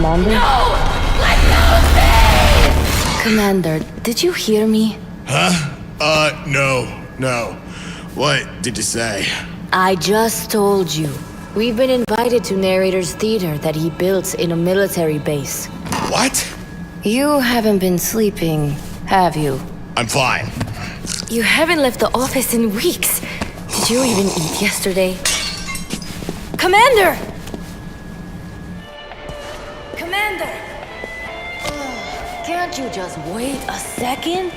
Commander? No! Let go of me! Commander, did you hear me? Huh? No. What did you say? I just told you. We've been invited to Narrator's theater that he built in a military base. What? You haven't been sleeping, have you? I'm fine. You haven't left the office in weeks. Did you even eat yesterday? Commander! Commander! Can't you just wait a second?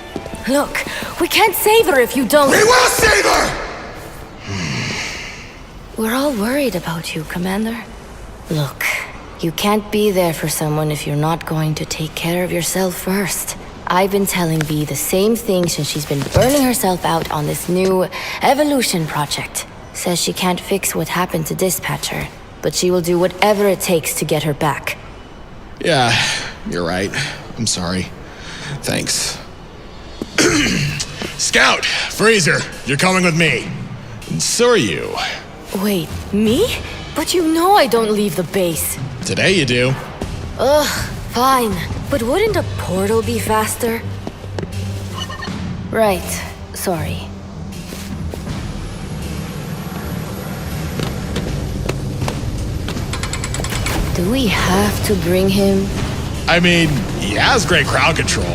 Look, we can't save her if you don't— We will save her! We're all worried about you, Commander. Look, you can't be there for someone if you're not going to take care of yourself first. I've been telling Bee the same thing since she's been burning herself out on this new evolution project. Says she can't fix what happened to Dispatcher, but she will do whatever it takes to get her back. Yeah, you're right. I'm sorry. Thanks. Scout! Freezer! You're coming with me. And so are you. Wait, me? But you know I don't leave the base. Today you do. Ugh, fine. But wouldn't a portal be faster? Right. Sorry. Do we have to bring him? I mean, he has great crowd control.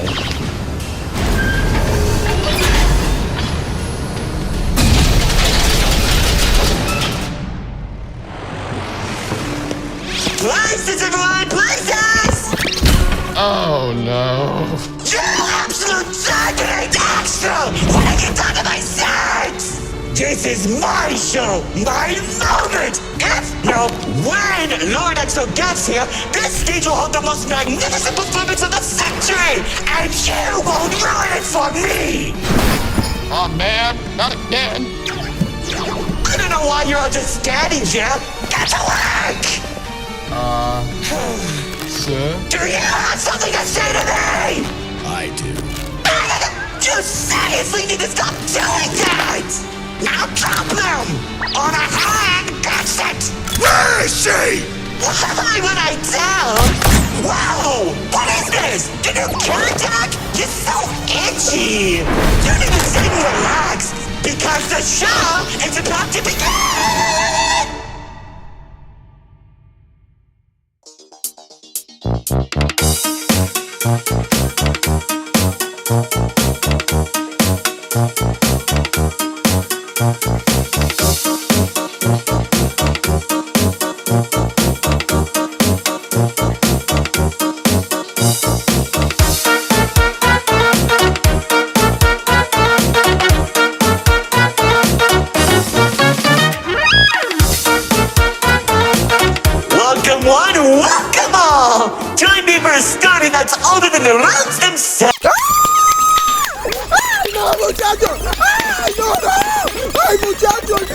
Places, everyone! Places! Oh no. You absolute targeting extra! When I get done to my sex! This is my show! My moment! If, no, when Lord Exo gets here, this stage will hold the most magnificent performance of the century! And you won't ruin it for me! Oh man, not again. I don't know why you're all just standing here! Get to work! Sir? Do you have something to say to me? I do. You seriously need to stop doing that! Now drop them! On a hand, that's it! Where is she? Why would I tell? Whoa! What is this? Did you cat attack? You're so itchy! You need to stay relaxed, because the show is about to begin! Welcome one, welcome all! Join me for a story that's older than the roads themselves! ¡Ay, no, muchachos! ¡Ay, no, no! ¡Ay, muchachos!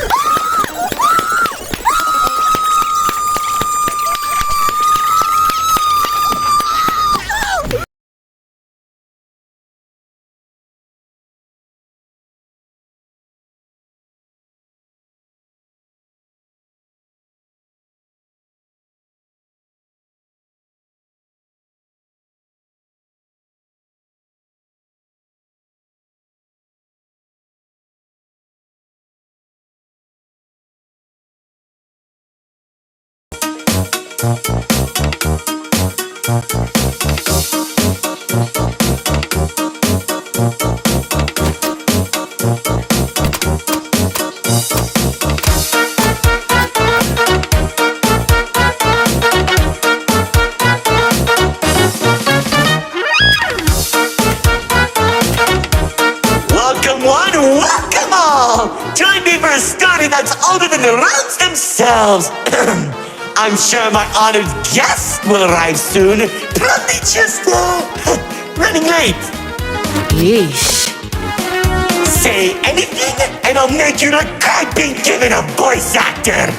Welcome one, welcome all! Join me for a story that's older than the roads themselves! I'm sure my honored guest will arrive soon. Probably just, running late. Yeesh. Say anything and I'll make you regret being given a voice actor!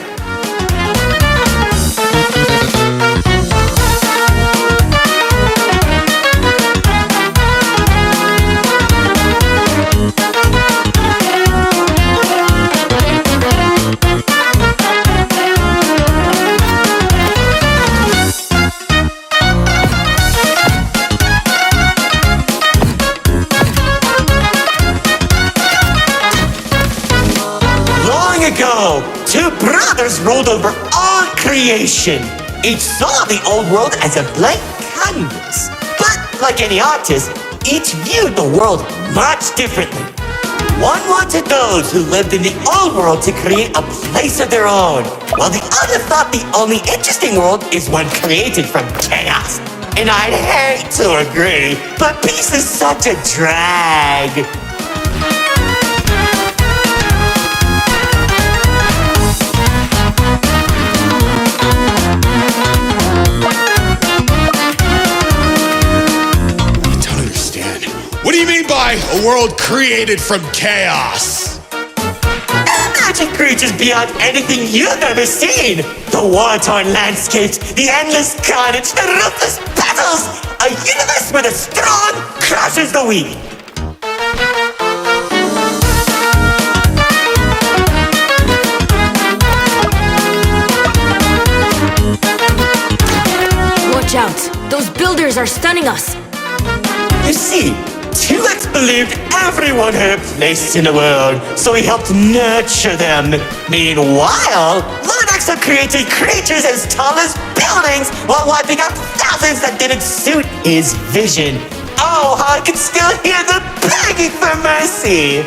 ago, two brothers ruled over all creation. Each saw the old world as a blank canvas. But like any artist, each viewed the world much differently. One wanted those who lived in the old world to create a place of their own, while the other thought the only interesting world is one created from chaos. And I'd hate to agree, but peace is such a drag. What do you mean by a world created from chaos? Imagine creatures beyond anything you've ever seen. The war-torn landscapes, the endless carnage, the ruthless battles. A universe where the strong crushes the weak. Watch out! Those builders are stunning us! You see, 2X believed everyone had a place in the world, so he helped nurture them. Meanwhile, Lord Exo created creatures as tall as buildings while wiping out thousands that didn't suit his vision. Oh, how I can still hear them begging for mercy!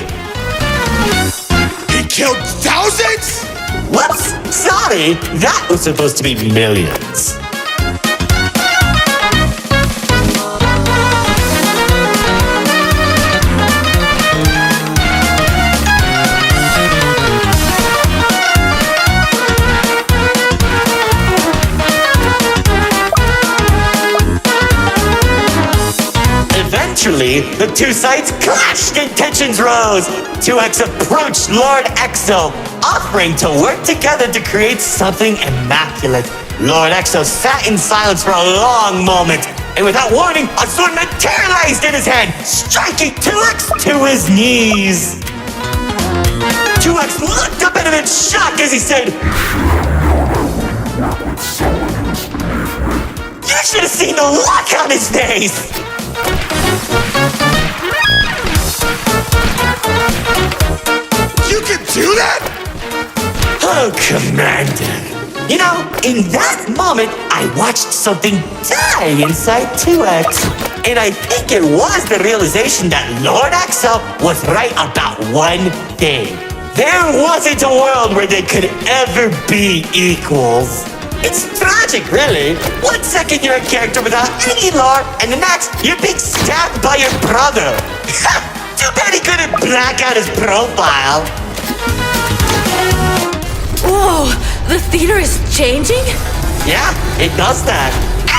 He killed thousands?! Whoops! Sorry, that was supposed to be millions. Eventually, the two sides clashed and tensions rose. 2X approached Lord Exo, offering to work together to create something immaculate. Lord Exo sat in silence for a long moment, and without warning, a sword materialized in his hand, striking 2X to his knees. 2X looked up at him in shock as he said, "You should have seen the look on his face!" You can do that?! Oh, Commander. You know, in that moment, I watched something die inside 2X. And I think it was the realization that Lord Exo was right about one thing. There wasn't a world where they could ever be equals. It's tragic, really. 1 second you're a character without any lore, and the next you're being stabbed by your brother. Too bad he couldn't black out his profile. Whoa! The theater is changing? Yeah, it does that.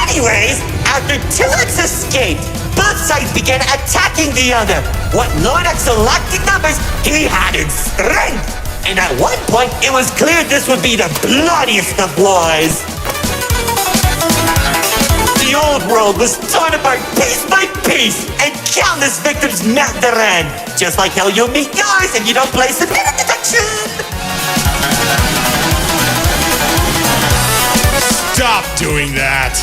Anyways, after 2X escaped, both sides began attacking the other. What Lord Exo lacked in numbers, he had in strength. And at one point, it was clear this would be the bloodiest of wars. The old world was torn apart piece by piece, and countless victims met their end. Just like how you'll meet yours if you don't play submitted detection. Stop doing that!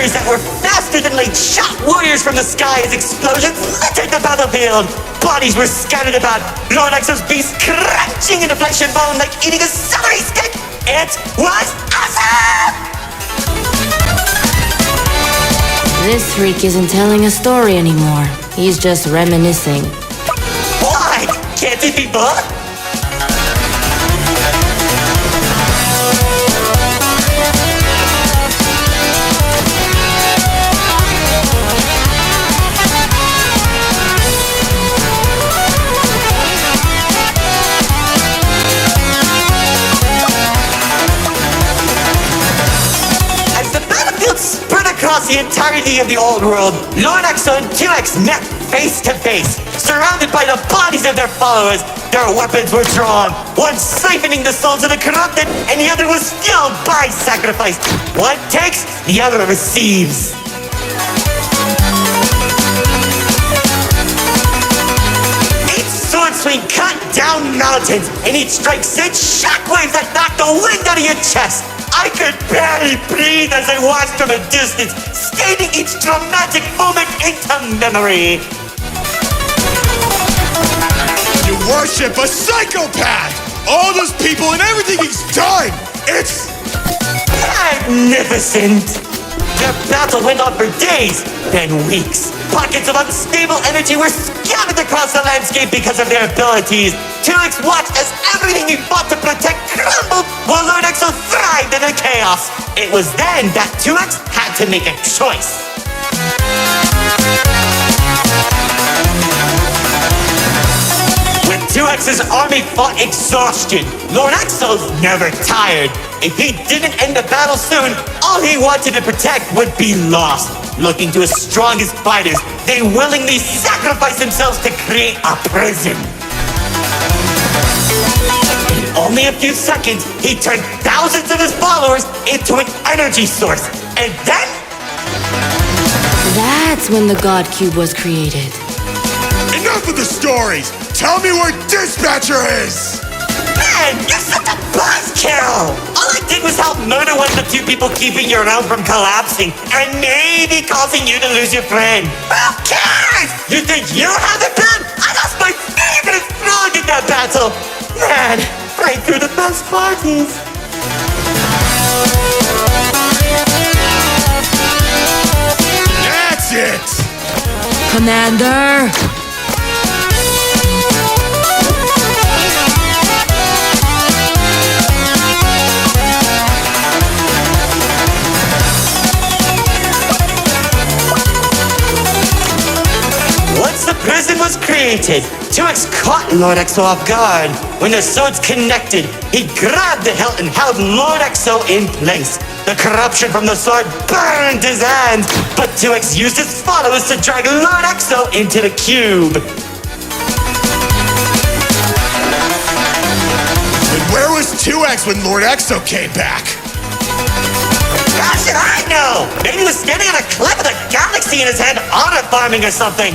That were faster than late shot warriors from the sky as explosions littered the battlefield. Bodies were scattered about, Lord Exo's beast crunching into flesh and bone like eating a celery stick. It was awesome! This freak isn't telling a story anymore. He's just reminiscing. Why? Can't it be both? across the entirety of the old world, Lord Exo and 2X met face to face, surrounded by the bodies of their followers. Their weapons were drawn, one siphoning the souls of the corrupted, and the other was fueled by sacrifice. One takes, the other receives. Each sword swing cut down mountains, and each strike sent shockwaves that knocked the wind out of your chest. I could barely breathe as I watched from a distance, skating each dramatic moment into memory. You worship a psychopath! All those people and everything he's done! It's magnificent! Their battle went on for days, then weeks. Pockets of unstable energy were scattered across the landscape because of their abilities. 2X watched as everything he fought to protect crumbled, while Lord Exo thrived in the chaos. It was then that 2X had to make a choice. When 2X's army fought exhaustion, Lord Exo's never tired. If he didn't end the battle soon, all he wanted to protect would be lost. Looking to his strongest fighters, they willingly sacrificed themselves to create a prison. In only a few seconds, he turned thousands of his followers into an energy source. And then... That's when the God Cube was created. enough of the stories! Tell me where Dispatcher is! Man, you're such a buzzkill! All I did was help murder one of the two people keeping your realm from collapsing, and maybe causing you to lose your friend. Who cares? You think you have it bad? I lost my favorite frog in that battle! Man, right through the best parties. That's it! Commander! Once the prison was created, 2X caught Lord Exo off guard. When their swords connected, he grabbed the hilt and held Lord Exo in place. The corruption from the sword burned his hands, but 2X used his followers to drag Lord Exo into the cube. And where was 2X when Lord Exo came back? How should I know? Maybe he was standing on a cliff with a galaxy in his hand, honor farming or something.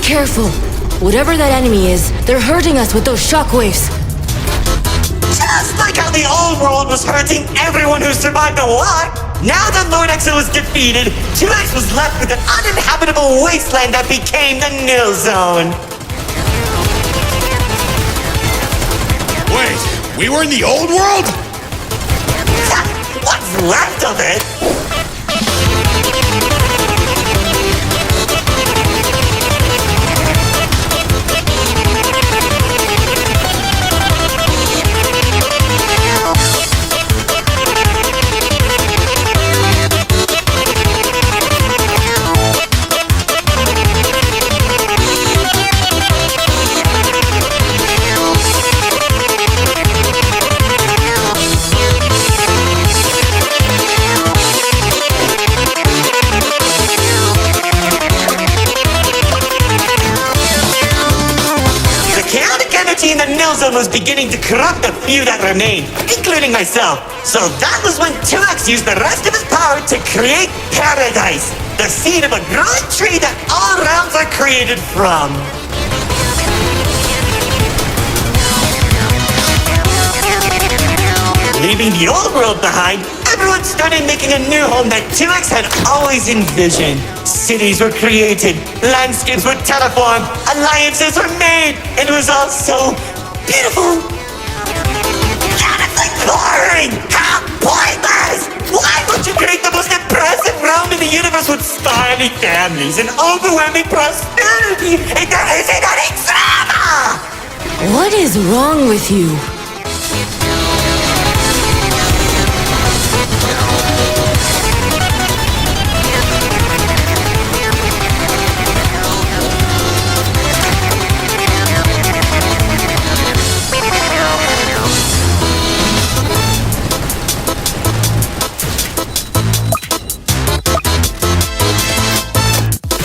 Careful! Whatever that enemy is, they're hurting us with those shockwaves. Just like how the old world was hurting everyone who survived the war, now that Lord Exo was defeated, 2X was left with an uninhabitable wasteland that became the nil zone. Wait, we were in the old world? What's left of it? zone was beginning to corrupt the few that remained, including myself. So that was when 2X used the rest of his power to create Paradise, the seed of a growing tree that all realms are created from. Leaving the old world behind, everyone started making a new home that 2X had always envisioned. Cities were created, landscapes were terraformed, alliances were made, and it was all so beautiful. Honestly boring! How pointless! Why would you create the most impressive realm in the universe with starving families and overwhelming prosperity if there isn't any drama? What is wrong with you?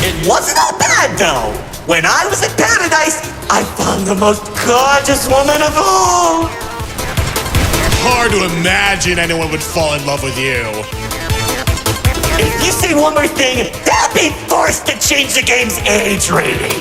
It wasn't all bad though. When I was in Paradise, I found the most gorgeous woman of all. Hard to imagine anyone would fall in love with you. If you say one more thing, they'll be forced to change the game's age rating.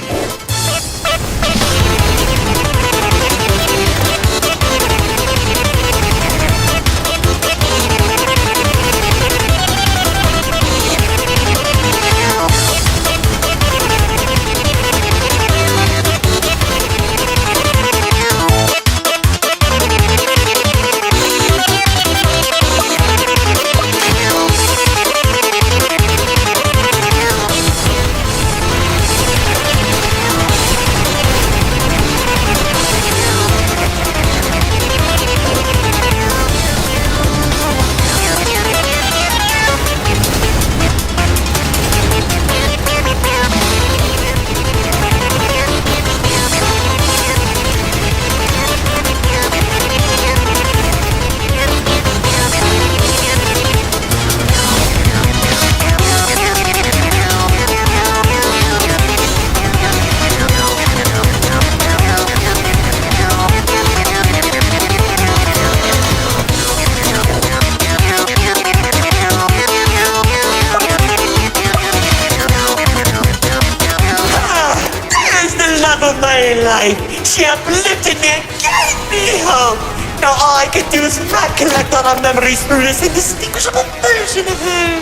Of my life, she uplifted me and gave me hope. Now all I can do is recollect all our memories through this indistinguishable version of her.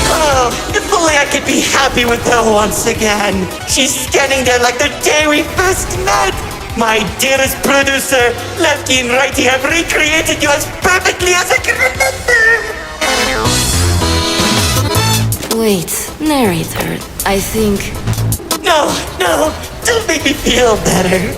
Oh, if only I could be happy with her once again. She's standing there like the day we first met. My dearest producer, Lefty and Righty have recreated you as perfectly as I can remember. Wait, narrator, I think... No, don't make me feel better.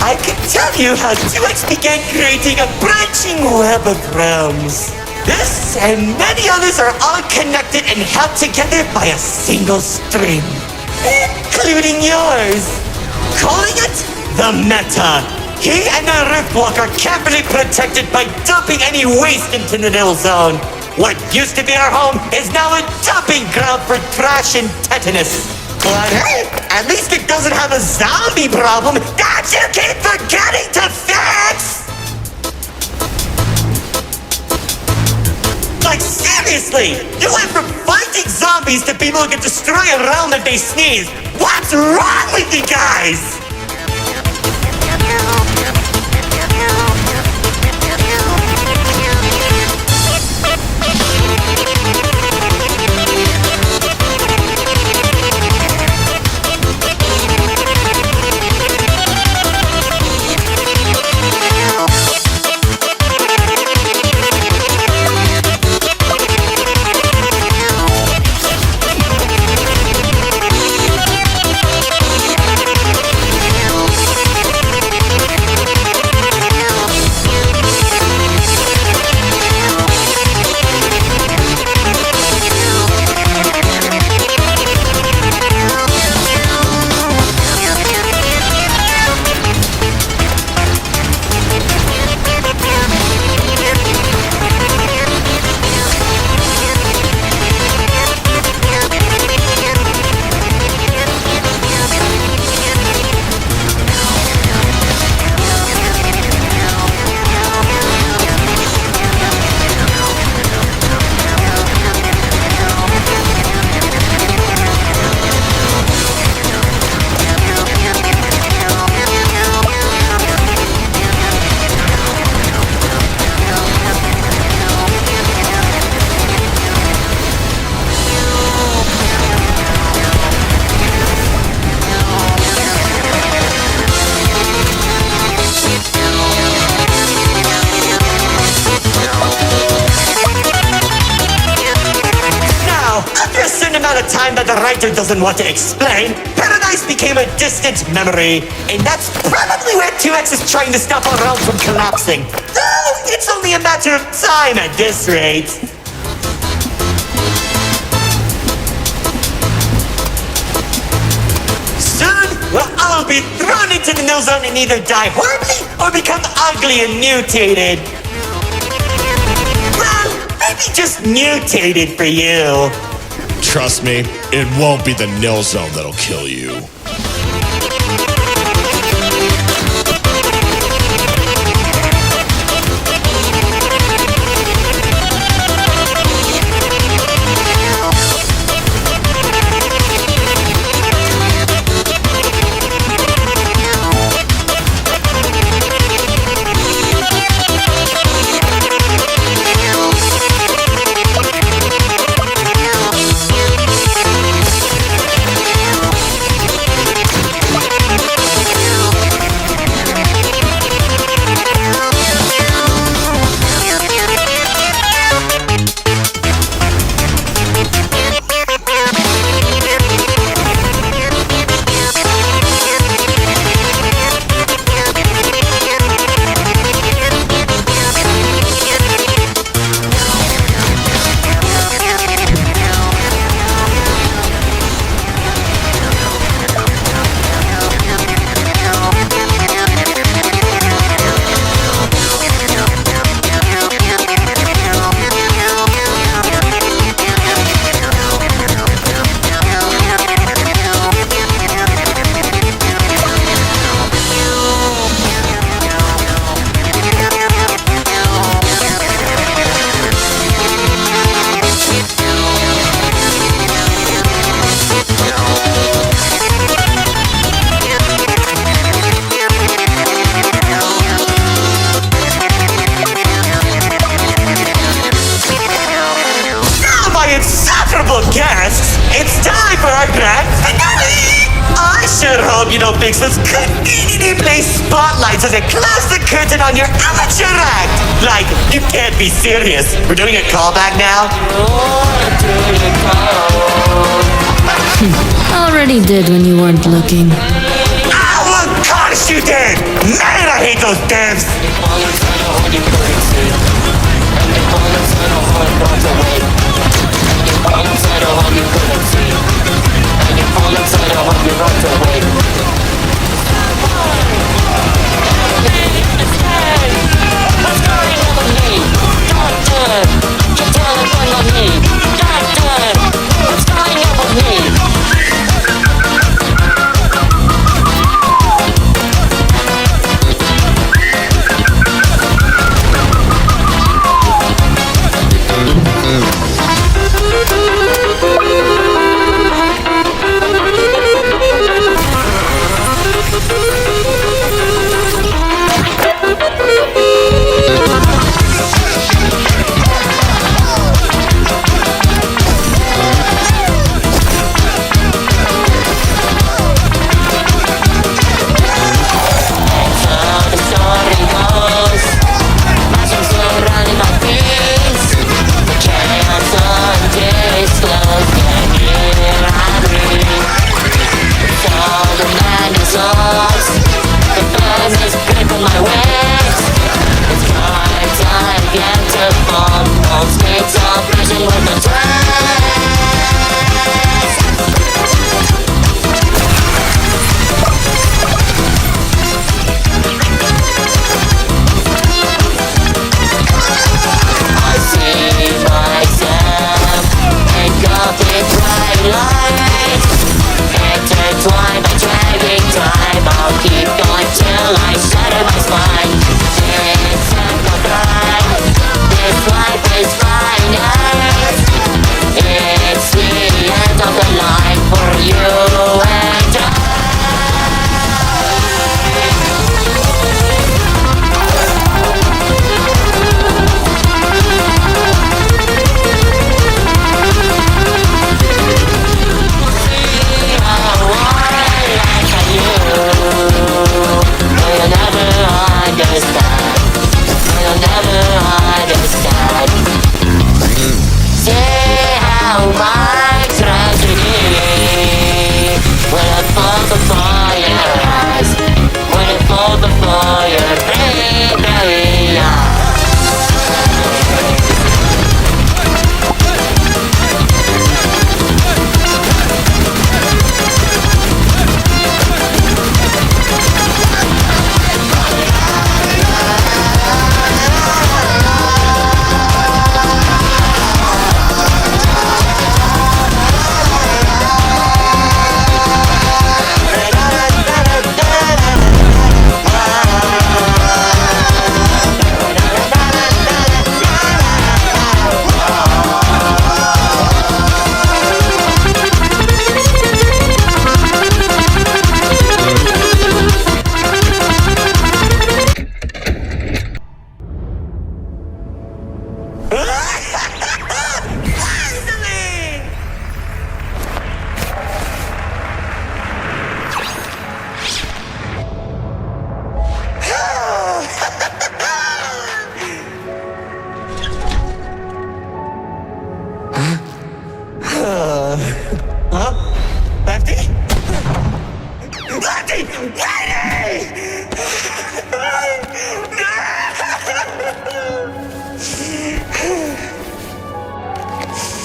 I can tell you how 2X began creating a branching web of realms. This and many others are all connected and held together by a single string. including yours. Calling it the Meta. He and the Riftwalker are carefully protected by dumping any waste into the Nil Zone. What used to be our home is now a dumping ground for trash and tetanus. But hey, at least it doesn't have a zombie problem that you keep forgetting to fix! Like seriously, you went from fighting zombies to people who can destroy a realm if they sneeze. What's wrong with you guys? Time that the writer doesn't want to explain, Paradise became a distant memory, and that's probably where 2X is trying to stop our realm from collapsing. Though it's only a matter of time at this rate. Soon, we'll all be thrown into the Nil Zone and either die horribly or become ugly and mutated. Well, maybe just mutated for you. Trust me, it won't be the Nil Zone that'll kill you. Guests, it's time for our grand finale! I sure hope you don't fix those conveniently placed spotlights as they close the curtain on your amateur act! Like, you can't be serious. We're doing a callback now? Already did when you weren't looking. Oh, of course you did! Man, I hate those devs! and you fall inside of when you run away. What's going on with me? Doctor, you tell it on me. Doctor, what's going on with me?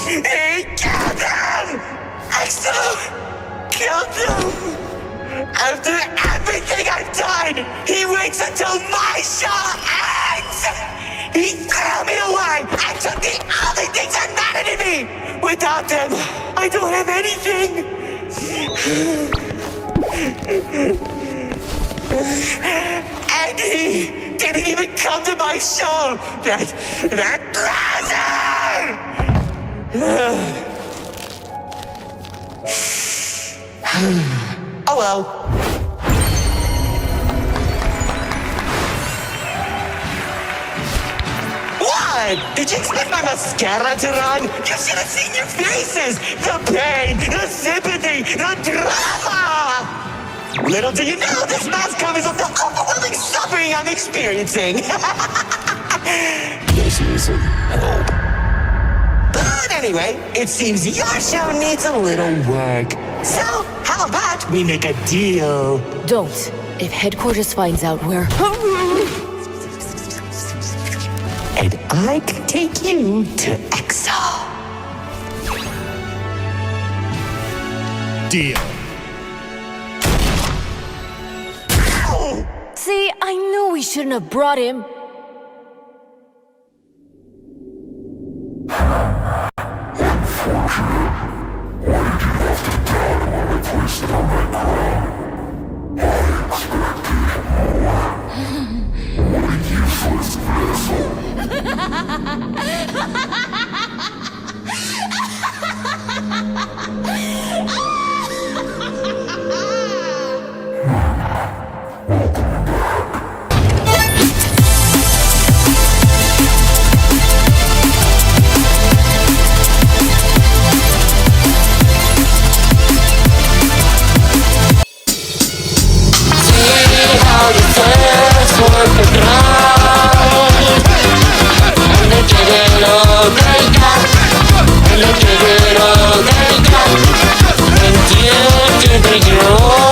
He killed him! I still killed him! After everything I've done, he waits until my show ends! He threw me away and took the only things that mattered to me! Without them, I don't have anything! And he didn't even come to my show! That bastard! Oh well. What? Did you expect my mascara to run? You should have seen your faces! The pain, the sympathy, the drama! Little do you know, this mask covers up the overwhelming suffering I'm experiencing! This isn't help. But anyway, it seems your show needs a little work. So, how about we make a deal? Don't. If headquarters finds out we're... And I can take you to Exo. deal. See, I knew we shouldn't have brought him. And you to the